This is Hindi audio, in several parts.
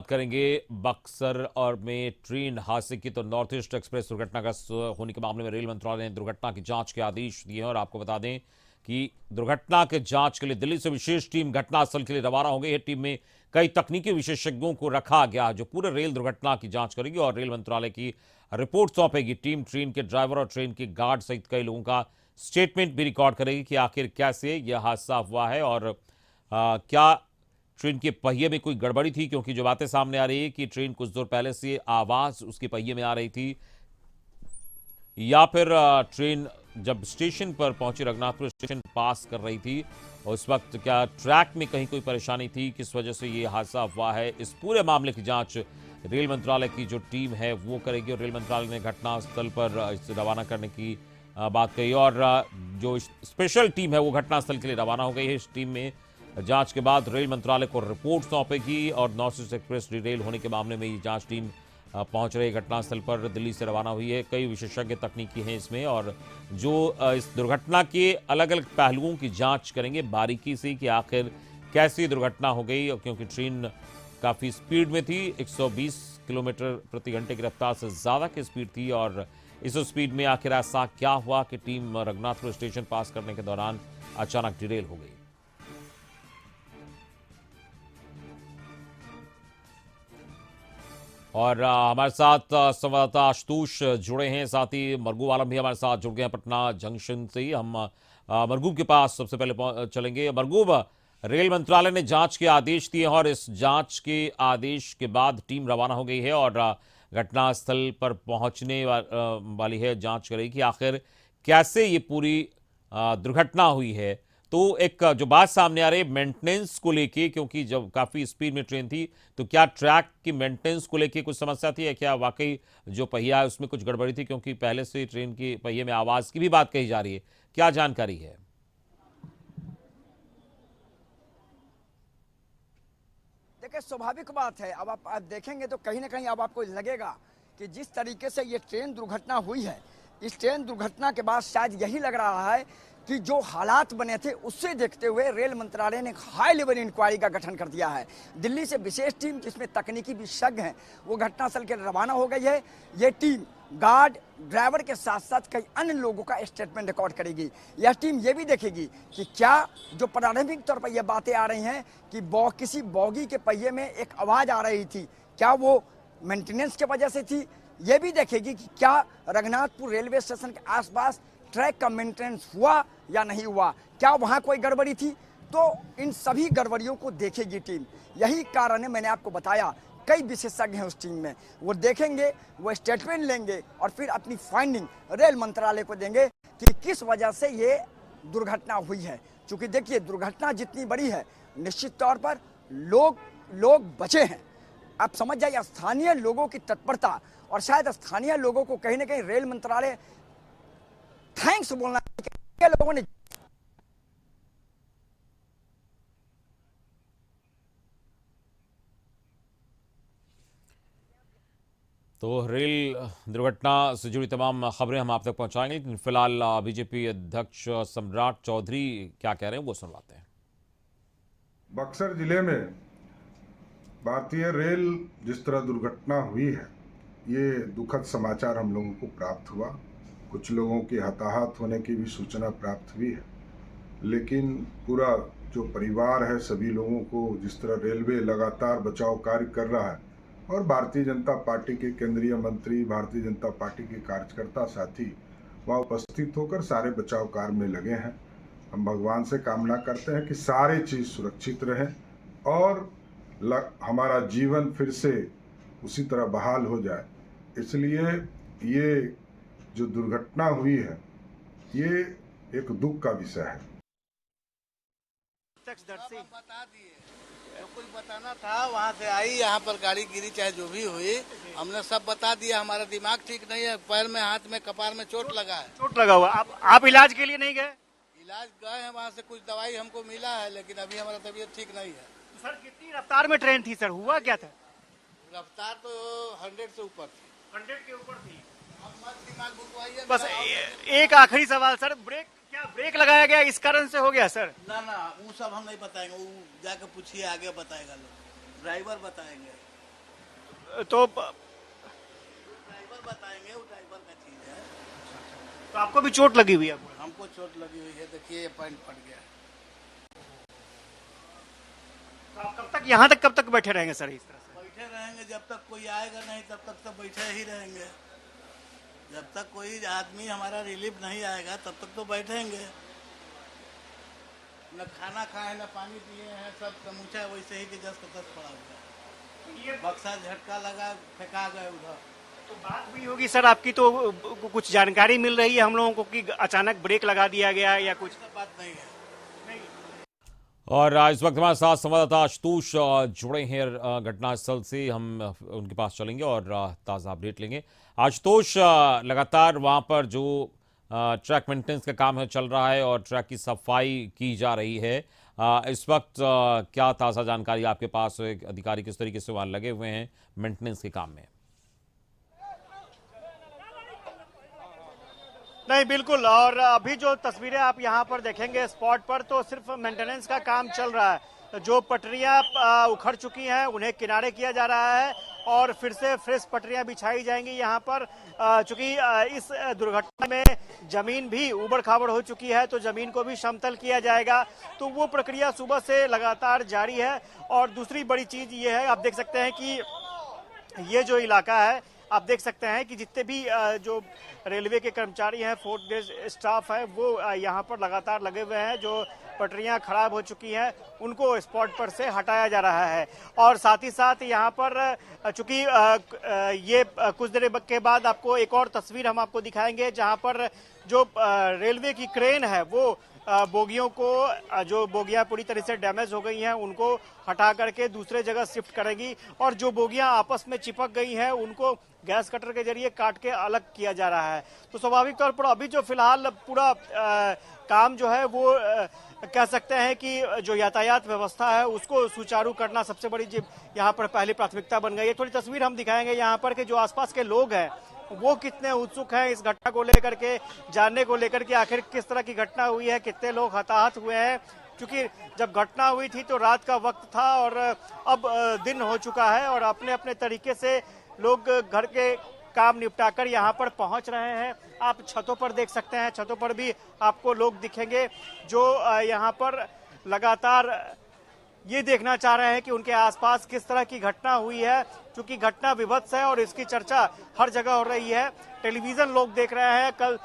करेंगे बक्सर और में ट्रेन हादसे की। तो नॉर्थ ईस्ट एक्सप्रेस दुर्घटनाग्रस्त होने के मामले में रेल मंत्रालय ने दुर्घटना की जांच के आदेश दिए हैं। और आपको बता दें कि दुर्घटना के जांच के लिए दिल्ली से विशेष टीम घटनास्थल के लिए रवाना हो गई है। टीम में कई तकनीकी विशेषज्ञों को रखा गया जो पूरे रेल दुर्घटना की जांच करेगी और रेल मंत्रालय की रिपोर्ट सौंपेगी। टीम ट्रेन के ड्राइवर और ट्रेन के गार्ड सहित कई लोगों का स्टेटमेंट भी रिकॉर्ड करेगी कि आखिर कैसे यह हादसा हुआ है और क्या ट्रेन के पहिए में कोई गड़बड़ी थी, क्योंकि जो बातें सामने आ रही है कि ट्रेन कुछ देर पहले से आवाज उसके पहिए में आ रही थी, या फिर ट्रेन जब स्टेशन पर पहुंची, रघुनाथपुर स्टेशन पास कर रही थी, और उस वक्त क्या ट्रैक में कहीं कोई परेशानी थी, किस वजह से ये हादसा हुआ है। इस पूरे मामले की जांच रेल मंत्रालय की जो टीम है वो करेगी। और रेल मंत्रालय ने घटनास्थल पर इसे रवाना करने की बात कही और जो स्पेशल टीम है वो घटनास्थल के लिए रवाना हो गई है। इस टीम में जांच के बाद रेल मंत्रालय को रिपोर्ट सौंपेगी और नॉर्थ ईस्ट एक्सप्रेस डिरेल होने के मामले में ये जांच टीम पहुंच रही घटनास्थल पर, दिल्ली से रवाना हुई है। कई विशेषज्ञ तकनीकी हैं इसमें और जो इस दुर्घटना के अलग अलग पहलुओं की जांच करेंगे बारीकी से कि आखिर कैसी दुर्घटना हो गई। क्योंकि ट्रेन काफ़ी स्पीड में थी, 120 किलोमीटर प्रति घंटे की रफ्तार से ज़्यादा की स्पीड थी, और इस स्पीड में आखिर ऐसा क्या हुआ कि टीम रघुनाथपुर स्टेशन पास करने के दौरान अचानक डिरेल हो गई। और हमारे साथ संवाददाता आशुतोष जुड़े हैं, साथ ही मरगूब आलम भी हमारे साथ जुड़ गए हैं पटना जंक्शन से ही। हम मरगूब के पास सबसे पहले चलेंगे। मरगूब, रेल मंत्रालय ने जांच के आदेश दिए हैं और इस जांच के आदेश के बाद टीम रवाना हो गई है और घटनास्थल पर पहुंचने वाली है, जांच करेगी कि आखिर कैसे ये पूरी दुर्घटना हुई है। तो एक जो बात सामने आ रही है मेंटेनेंस को लेके, क्योंकि जब काफी स्पीड में ट्रेन थी, तो क्या ट्रैक की मेंटेनेंस को लेके कुछ समस्या थी या क्या वाकई जो पहिया है उसमें कुछ गड़बड़ी थी, क्योंकि पहले से ट्रेन के पहिए में आवाज की भी बात कही जा रही है, क्या जानकारी है? देखिए, स्वाभाविक बात है। अब आप देखेंगे तो कहीं ना कहीं अब आपको लगेगा कि जिस तरीके से ये ट्रेन दुर्घटना हुई है, इस ट्रेन दुर्घटना के बाद शायद यही लग रहा है कि जो हालात बने थे उससे देखते हुए रेल मंत्रालय ने हाई लेवल इंक्वायरी का गठन कर दिया है। दिल्ली से विशेष टीम जिसमें तकनीकी विशेषज्ञ हैं वो घटनास्थल के रवाना हो गई है। ये टीम गार्ड, ड्राइवर के साथ साथ कई अन्य लोगों का स्टेटमेंट रिकॉर्ड करेगी। यह टीम ये भी देखेगी कि क्या जो प्रारंभिक तौर पर यह बातें आ रही हैं कि किसी बॉगी के पहिए में एक आवाज़ आ रही थी, क्या वो मेंटेनेंस की वजह से थी। ये भी देखेगी कि क्या रघुनाथपुर रेलवे स्टेशन के आसपास ट्रैक का मेंटेनेंस हुआ या नहीं हुआ, क्या वहाँ कोई गड़बड़ी थी। तो इन सभी गड़बड़ियों को देखेगी टीम। यही कारण है, मैंने आपको बताया, कई विशेषज्ञ हैं उस टीम में, वो देखेंगे, वो स्टेटमेंट लेंगे और फिर अपनी फाइंडिंग रेल मंत्रालय को देंगे कि किस वजह से ये दुर्घटना हुई है। क्योंकि देखिए, दुर्घटना जितनी बड़ी है, निश्चित तौर पर लोग बचे हैं। आप समझ जाइए, स्थानीय लोगों की तत्परता और शायद स्थानीय लोगों को कहीं ना कहीं रेल मंत्रालय थैंक्स बोलना चाहिए। लोगों ने तो रेल दुर्घटना से जुड़ी तमाम खबरें हम आप तक पहुंचाएंगे, लेकिन फिलहाल बीजेपी अध्यक्ष सम्राट चौधरी क्या कह रहे हैं वो सुनवाते हैं। बक्सर जिले में भारतीय रेल जिस तरह दुर्घटना हुई है, ये दुखद समाचार हम लोगों को प्राप्त हुआ। कुछ लोगों के हताहत होने की भी सूचना प्राप्त हुई है, लेकिन पूरा जो परिवार है, सभी लोगों को जिस तरह रेलवे लगातार बचाव कार्य कर रहा है और भारतीय जनता पार्टी के केंद्रीय मंत्री, भारतीय जनता पार्टी के कार्यकर्ता साथी वहाँ उपस्थित होकर सारे बचाव कार्य में लगे हैं। हम भगवान से कामना करते हैं कि सारे चीज़ सुरक्षित रहें और हमारा जीवन फिर से उसी तरह बहाल हो जाए। इसलिए ये जो दुर्घटना हुई है, ये एक दुख का विषय है। बता दिए, जो कुछ बताना था वहाँ से आई, यहाँ पर गाड़ी गिरी चाहे जो भी हुई, हमने सब बता दिया। हमारा दिमाग ठीक नहीं है, पैर में, हाथ में, कपार में चोट लगा है। चोट लगा हुआ। आप इलाज के लिए नहीं गए? इलाज गए हैं, वहाँ से कुछ दवाई हमको मिला है, लेकिन अभी हमारा तबीयत ठीक नहीं है। तो सर, कितनी रफ्तार में ट्रेन थी सर, हुआ क्या था? रफ्तार तो 100 से ऊपर थी। 100 के ऊपर थी। अब मत दिमाग भुकवाइए। बस एक आखिरी सवाल सर, ब्रेक लगाया गया इस कारण से हो गया सर? ना वो सब हम नहीं बताएंगे, वो जाकर पूछिए, आगे बताएगा लोग, ड्राइवर बताएंगे। तो ड्राइवर बताएंगे, वो ड्राइवर का चीज है। आपको भी चोट लगी हुई है? हमको चोट लगी हुई है, देखिए ये पॉइंट फट गया। तो आप कब तक यहाँ तक कब तक बैठे रहेंगे सर इस तरह से? बैठे रहेंगे जब तक कोई आएगा नहीं, तब तक तो बैठे ही रहेंगे। जब तक कोई आदमी हमारा रिलीफ नहीं आएगा तब तक तो बैठेंगे। न खाना खाए न पानी पिए हैं, सब समूचा वैसे ही कि जस का तस पड़ा हुआ है। बक्सा झटका लगा, फेंका गए उधर। तो बात हुई होगी सर आपकी, तो कुछ जानकारी मिल रही है हम लोगों को कि अचानक ब्रेक लगा दिया गया या कुछ? सब बात नहीं है। और इस वक्त हमारे साथ संवाददाता आशुतोष जुड़े हैं घटनास्थल से। हम उनके पास चलेंगे और ताज़ा अपडेट लेंगे। आशुतोष, लगातार वहां पर जो ट्रैक मेंटेनेंस का काम है चल रहा है और ट्रैक की सफाई की जा रही है, इस वक्त क्या ताज़ा जानकारी आपके पास है? अधिकारी किस तरीके से वहां लगे हुए हैं मेंटेनेंस के काम में? नहीं, बिल्कुल। और अभी जो तस्वीरें आप यहाँ पर देखेंगे स्पॉट पर, तो सिर्फ मेंटेनेंस का काम चल रहा है। जो पटरियां उखड़ चुकी हैं उन्हें किनारे किया जा रहा है और फिर से फ्रेश पटरियां बिछाई जाएंगी यहाँ पर। चूंकि इस दुर्घटना में जमीन भी उबड़ खाबड़ हो चुकी है, तो जमीन को भी समतल किया जाएगा। तो वो प्रक्रिया सुबह से लगातार जारी है। और दूसरी बड़ी चीज ये है, आप देख सकते हैं कि ये जो इलाका है, आप देख सकते हैं कि जितने भी जो रेलवे के कर्मचारी हैं, फोर्थ ग्रेड स्टाफ है, वो यहाँ पर लगातार लगे हुए हैं। जो पटरियां खराब हो चुकी हैं उनको स्पॉट पर से हटाया जा रहा है। और साथ ही साथ यहाँ पर चूंकि ये कुछ देर के बाद आपको एक और तस्वीर हम आपको दिखाएंगे, जहाँ पर जो रेलवे की क्रेन है वो बोगियों को, जो बोगियां पूरी तरह से डैमेज हो गई हैं उनको हटा करके दूसरे जगह शिफ्ट करेगी। और जो बोगियां आपस में चिपक गई हैं उनको गैस कटर के जरिए काट के अलग किया जा रहा है। तो स्वाभाविक तौर पर अभी जो फिलहाल पूरा काम जो है वो कह सकते हैं कि जो यातायात व्यवस्था है उसको सुचारू करना सबसे बड़ी यहाँ पर पहली प्राथमिकता बन गई है। थोड़ी तस्वीर हम दिखाएंगे यहाँ पर कि जो आसपास के लोग हैं वो कितने उत्सुक हैं इस घटना को लेकर के, जानने को लेकर के आखिर किस तरह की घटना हुई है, कितने लोग हताहत हुए हैं। क्योंकि जब घटना हुई थी तो रात का वक्त था और अब दिन हो चुका है और अपने अपने तरीके से लोग घर के काम निपटाकर यहाँ पर पहुंच रहे हैं। आप छतों पर देख सकते हैं, छतों पर भी आपको लोग दिखेंगे जो यहाँ पर लगातार ये देखना चाह रहे हैं कि उनके आसपास किस तरह की घटना हुई है। क्योंकि घटना विभत्स है और इसकी चर्चा हर जगह हो रही है। टेलीविजन लोग देख रहे हैं, कल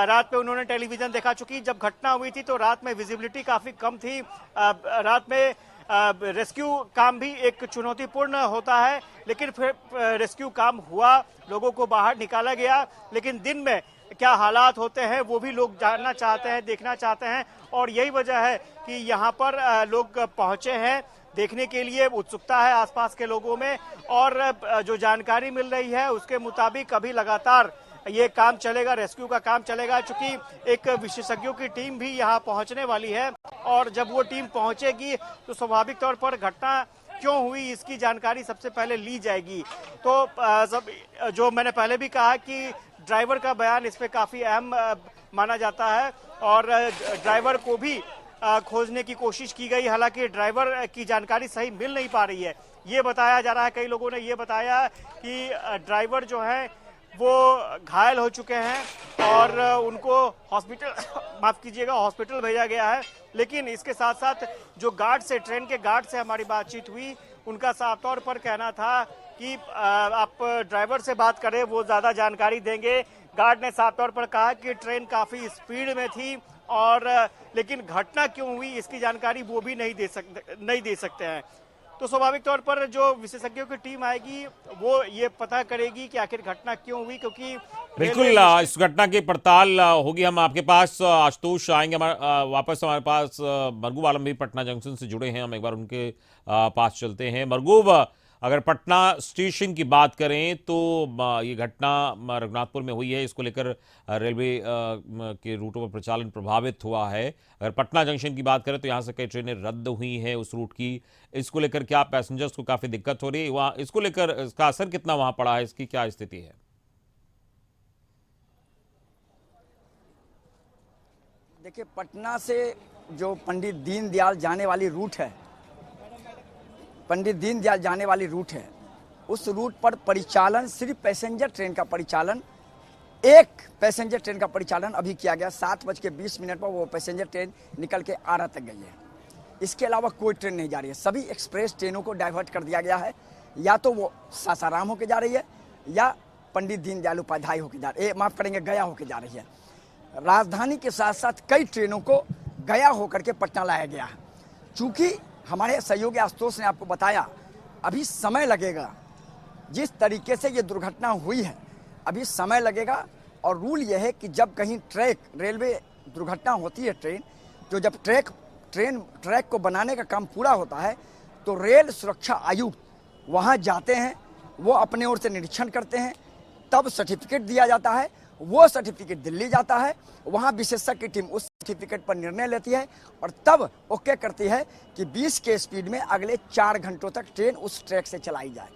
रात में उन्होंने टेलीविजन देखा। चूंकि जब घटना हुई थी तो रात में विजिबिलिटी काफी कम थी। रात में रेस्क्यू काम भी एक चुनौतीपूर्ण होता है, लेकिन फिर रेस्क्यू काम हुआ, लोगों को बाहर निकाला गया। लेकिन दिन में क्या हालात होते हैं वो भी लोग जानना चाहते हैं, देखना चाहते हैं। और यही वजह है कि यहाँ पर लोग पहुंचे हैं, देखने के लिए उत्सुकता है आसपास के लोगों में। और जो जानकारी मिल रही है उसके मुताबिक अभी लगातार ये काम चलेगा, रेस्क्यू का काम चलेगा। चूंकि एक विशेषज्ञों की टीम भी यहाँ पहुंचने वाली है और जब वो टीम पहुंचेगी तो स्वाभाविक तौर पर घटना क्यों हुई इसकी जानकारी सबसे पहले ली जाएगी। तो सब जो मैंने पहले भी कहा कि ड्राइवर का बयान इस पे काफी अहम माना जाता है और ड्राइवर को भी खोजने की कोशिश की गई। हालांकि ड्राइवर की जानकारी सही मिल नहीं पा रही है। ये बताया जा रहा है, कई लोगों ने ये बताया कि ड्राइवर जो है वो घायल हो चुके हैं और उनको हॉस्पिटल माफ कीजिएगा हॉस्पिटल भेजा गया है। लेकिन इसके साथ साथ जो गार्ड से, ट्रेन के गार्ड से हमारी बातचीत हुई, उनका साफ तौर पर कहना था कि आप ड्राइवर से बात करें, वो ज्यादा जानकारी देंगे। गार्ड ने साफ तौर पर कहा कि ट्रेन काफी स्पीड में थी और लेकिन घटना क्यों हुई इसकी जानकारी वो भी नहीं दे सकते हैं। तो स्वाभाविक तौर पर जो विशेषज्ञों की टीम आएगी वो ये पता करेगी कि आखिर घटना क्यों हुई। क्योंकि बिल्कुल इस घटना की पड़ताल होगी। हम आपके पास आशुतोष आएंगे वापस। हमारे पास मरगूब आलम भी पटना जंक्शन से जुड़े हैं, हम एक बार उनके पास चलते हैं। मरगूब, अगर पटना स्टेशन की बात करें तो ये घटना रघुनाथपुर में हुई है, इसको लेकर रेलवे के रूटों पर प्रचालन प्रभावित हुआ है। अगर पटना जंक्शन की बात करें तो यहाँ से कई ट्रेनें रद्द हुई हैं उस रूट की। इसको लेकर क्या पैसेंजर्स को काफ़ी दिक्कत हो रही है वहाँ, इसको लेकर इसका असर कितना वहाँ पड़ा है, इसकी क्या स्थिति है? देखिए, पटना से जो पंडित दीनदयाल जाने वाली रूट है, उस रूट पर परिचालन, सिर्फ पैसेंजर ट्रेन का परिचालन, एक पैसेंजर ट्रेन का परिचालन अभी किया गया। 7:20 पर वो पैसेंजर ट्रेन निकल के आरा तक गई है। इसके अलावा कोई ट्रेन नहीं जा रही है। सभी एक्सप्रेस ट्रेनों को डाइवर्ट कर दिया गया है। या तो वो सासाराम होके जा रही है या पंडित दीनदयाल उपाध्याय होके जा रही है, माफ करेंगे, गया होके जा रही है। राजधानी के साथ साथ कई ट्रेनों को गया होकर के पटना लाया गया है। चूंकि हमारे सहयोगी आशुतोष ने आपको बताया, अभी समय लगेगा। जिस तरीके से ये दुर्घटना हुई है, अभी समय लगेगा। और रूल यह है कि जब कहीं रेलवे दुर्घटना होती है, तो जब ट्रैक को बनाने का काम पूरा होता है, तो रेल सुरक्षा आयुक्त वहां जाते हैं, वो अपने ओर से निरीक्षण करते हैं, तब सर्टिफिकेट दिया जाता है। वो सर्टिफिकेट दिल्ली जाता है, वहां विशेषज्ञ की टीम उस सर्टिफिकेट पर निर्णय लेती है और तब ओके करती है कि 20 के स्पीड में अगले 4 घंटों तक ट्रेन उस ट्रैक से चलाई जाए।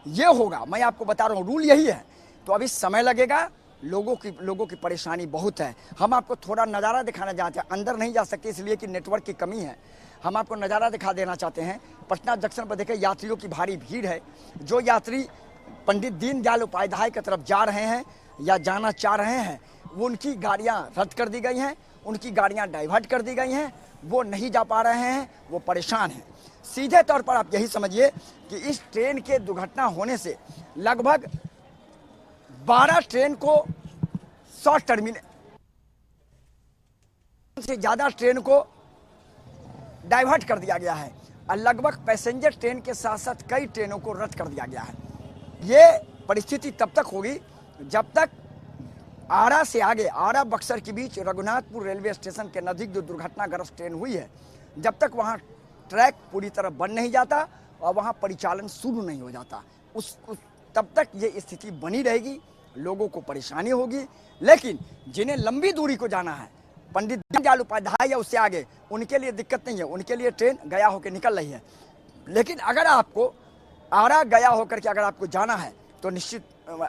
ये होगा, मैं आपको बता रहा हूँ, रूल यही है। तो अभी समय लगेगा, लोगों की परेशानी बहुत है। हम आपको थोड़ा नज़ारा दिखाना चाहते हैं, अंदर नहीं जा सकते इसलिए कि नेटवर्क की कमी है। हम आपको नज़ारा दिखा देना चाहते हैं। पटना जंक्शन पर देखें, यात्रियों की भारी भीड़ है। जो यात्री पंडित दीनदयाल उपाध्याय की तरफ जा रहे हैं या जाना चाह रहे हैं, वो उनकी गाड़ियां रद्द कर दी गई हैं, उनकी गाड़ियां डाइवर्ट कर दी गई हैं, वो नहीं जा पा रहे हैं, वो परेशान हैं। सीधे तौर पर आप यही समझिए कि इस ट्रेन के दुर्घटना होने से लगभग 12 ट्रेन को 100 टर्मिनल से ज़्यादा ट्रेन को डाइवर्ट कर दिया गया है और लगभग पैसेंजर ट्रेन के साथ साथ कई ट्रेनों को रद्द कर दिया गया है। ये परिस्थिति तब तक होगी जब तक आरा से आगे, आरा बक्सर के बीच रघुनाथपुर रेलवे स्टेशन के नज़दीक जो दुर्घटनाग्रस्त ट्रेन हुई है, जब तक वहाँ ट्रैक पूरी तरह बन नहीं जाता और वहाँ परिचालन शुरू नहीं हो जाता, तब तक ये स्थिति बनी रहेगी। लोगों को परेशानी होगी। लेकिन जिन्हें लंबी दूरी को जाना है, पंडित दीनदयाल उपाध्याय या उससे आगे, उनके लिए दिक्कत नहीं है, उनके लिए ट्रेन गया होकर निकल रही है। लेकिन अगर आपको आरा गया होकर के अगर आपको जाना है, तो निश्चित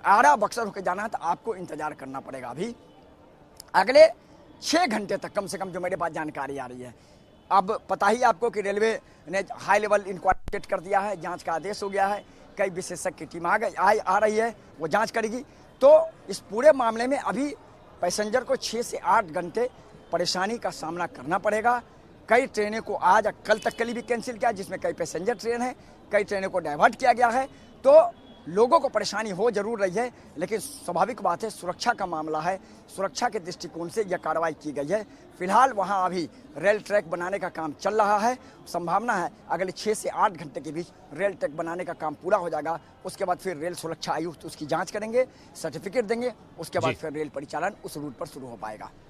आरा बक्सर होकर जाना है, तो आपको इंतजार करना पड़ेगा। अभी अगले 6 घंटे तक कम से कम, जो मेरे पास जानकारी आ रही है। अब पता ही आपको कि रेलवे ने हाई लेवल इंक्वायरी कर दिया है, जांच का आदेश हो गया है। कई विशेषज्ञ की टीम आ रही है, वो जांच करेगी। तो इस पूरे मामले में अभी पैसेंजर को 6 से 8 घंटे परेशानी का सामना करना पड़ेगा। कई ट्रेनें को आज कल तक के लिए भी कैंसिल किया, जिसमें कई पैसेंजर ट्रेन है, कई ट्रेनों को डाइवर्ट किया गया है। तो लोगों को परेशानी हो जरूर रही है, लेकिन स्वाभाविक बात है, सुरक्षा का मामला है, सुरक्षा के दृष्टिकोण से यह कार्रवाई की गई है। फिलहाल वहां अभी रेल ट्रैक बनाने का काम चल रहा है। संभावना है अगले 6 से 8 घंटे के बीच रेल ट्रैक बनाने का काम पूरा हो जाएगा। उसके बाद फिर रेल सुरक्षा आयुक्त उसकी जांच करेंगे, सर्टिफिकेट देंगे, उसके बाद फिर रेल परिचालन उस रूट पर शुरू हो पाएगा।